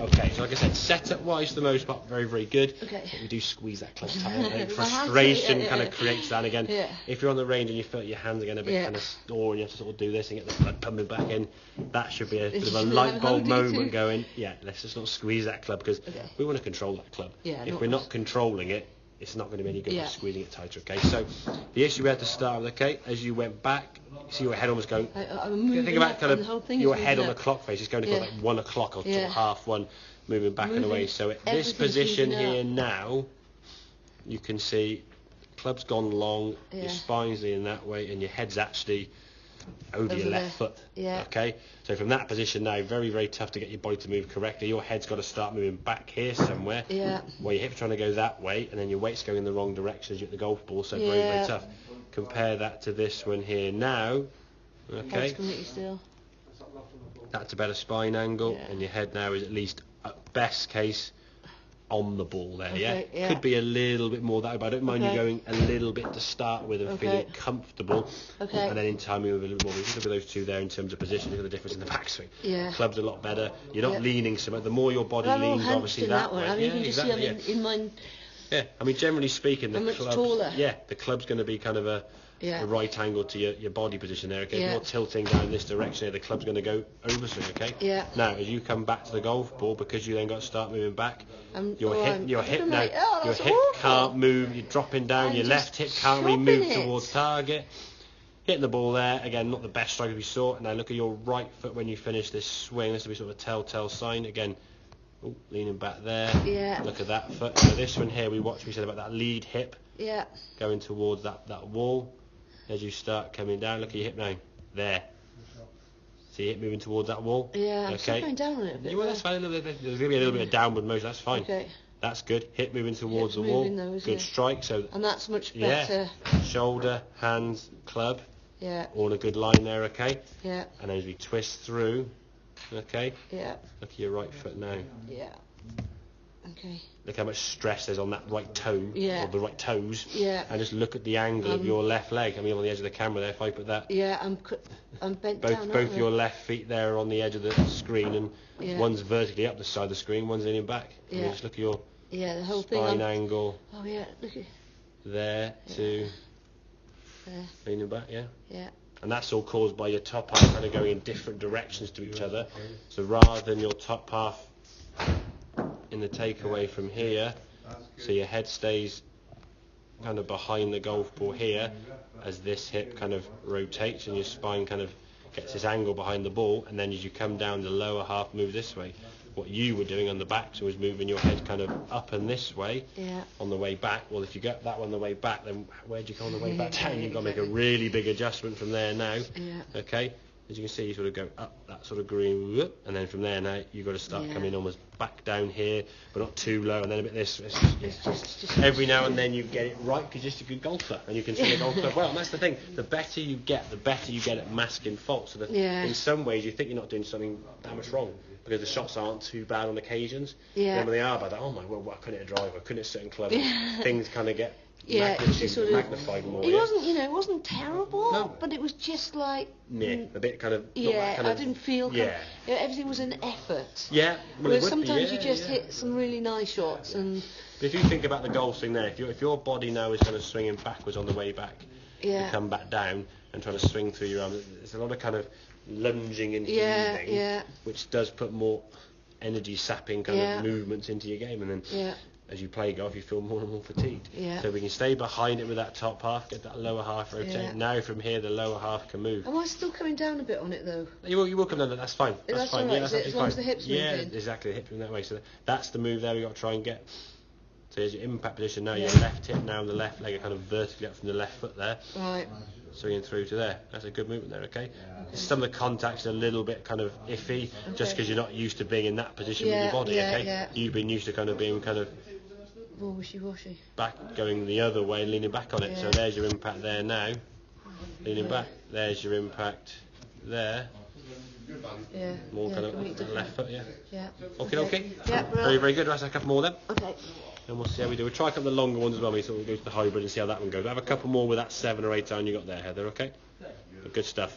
Okay, so like I said, setup wise for the most part, very, very good. Okay. But we do squeeze that club tight. I think frustration kind of creates that again. Yeah. If you're on the range and you feel like your hands are getting a bit kind of sore and you have to sort of do this and get the blood pumping back in, that should be a bit of a light bulb moment going, yeah, let's just not squeeze that club because we want to control that club. Yeah, if we're not controlling it, it's not going to be any good by squeezing it tighter, okay? So the issue we had to start with, okay, as you went back, you see your head almost going, think about kind of your head on the clock face, it's going to go like 1 o'clock or till half 1, moving back and away. So at this position here now, you can see club's gone long, your spine's leaning that way, and your head's actually over your left foot. Okay, so from that position now, very, very tough to get your body to move correctly. Your head's got to start moving back here somewhere, where your hips trying to go that way, and then your weight's going in the wrong direction as you hit the golf ball. So very, very tough. Compare that to this one here now. Okay, that's a better spine angle, and your head now is at least, at best case, on the ball there. Could be a little bit more that way, but I don't mind you going a little bit to start with and feeling comfortable, and then in time you move a little more. We look at those two there in terms of position. Look at the difference in the backswing. Club's a lot better. You're not leaning so much. The more your body leans, obviously that way. I mean, you can just see in mine. Yeah, I mean, generally speaking, the club's taller. The club's going to be kind of a right angle to your body position there. Okay, if you're tilting down this direction here, the club's going to go overswing. Okay. Now, as you come back to the golf ball, because you then got to start moving back, your hip now, your hip can't move. You're dropping down. Your left hip can't really move towards target. Hitting the ball there again, not the best strike we saw. Now look at your right foot when you finish this swing. This will be sort of a telltale sign again. Ooh, leaning back there. Look at that foot. So this one here, we said about that lead hip. Going towards that wall. As you start coming down, look at your hip now. There. See it moving towards that wall? I'm still going down a little bit. Well, that's fine. There's going to be a little bit of downward motion. That's fine. That's good. Hip moving towards the wall. Good strike. So. And that's much better. Shoulder, hands, club. All in a good line there. Okay. And as we twist through. Okay. Look at your right foot now. Okay. Look how much stress there's on that right toe, or the right toes, and just look at the angle of your left leg. I mean, on the edge of the camera there, if I put that. I'm bent down. Both your left feet there are on the edge of the screen, and one's vertically up the side of the screen, one's leaning back. I mean, just look at your the whole spine angle. Look at there to leaning back, And that's all caused by your top half kind of going in different directions to each other. So rather than your top half in the takeaway from here, so your head stays kind of behind the golf ball here as this hip kind of rotates and your spine kind of gets this angle behind the ball, and then as you come down the lower half moves this way. What you were doing on the back was moving your head kind of up and this way on the way back. Well, if you get that one on the way back, then where'd you go on the way back down? You've got to make a really big adjustment from there now. Okay, as you can see, you sort of go up that sort of green, whoop, and then from there now you've got to start coming almost back down here, but not too low, and then a bit this. It's just every now and then you get it right because you're just a good golfer and you can see the golf club well. And that's the thing. The better you get at masking faults. So that in some ways you think you're not doing something that much wrong, because the shots aren't too bad on occasions. Then when they are bad, oh my word, I couldn't hit a driver, I couldn't hit a certain club. Things kind of get magnified more. It wasn't terrible, but it was just like a bit kind of. I didn't feel. Everything was an effort. Well, sometimes you just hit some really nice shots, and. But if you think about the golf swing there, if your body now is kind of swinging backwards on the way back, you come back down and trying to swing through your arms. There's a lot of kind of lunging and heaving, which does put more energy sapping kind of movements into your game, and then as you play golf you feel more and more fatigued. So we can stay behind it with that top half, get that lower half rotating. Now from here the lower half can move. Am I still coming down a bit on it though? You will come down. That's fine. That's fine. Right, that's as long as the hips move in. Exactly, the hips moving that way. So that's the move there we've got to try and get. So here's your impact position now. Your left hip now and the left leg are kind of vertically up from the left foot there. Right. Swinging through to there. That's a good movement there, okay? Some of the contact's a little bit kind of iffy, just because you're not used to being in that position with your body, okay? You've been used to kind of being kind of more wishy-washy. Back, going the other way, leaning back on it. So there's your impact there now. Leaning back. There's your impact there. More kind of the left foot, Okay. Very, very good. Let's have a couple more then. Okay. And we'll see how we do. We'll try a couple of the longer ones as well. So we'll go to the hybrid and see how that one goes. We'll have a couple more with that 7 or 8 iron you got there, Heather, okay? Good stuff.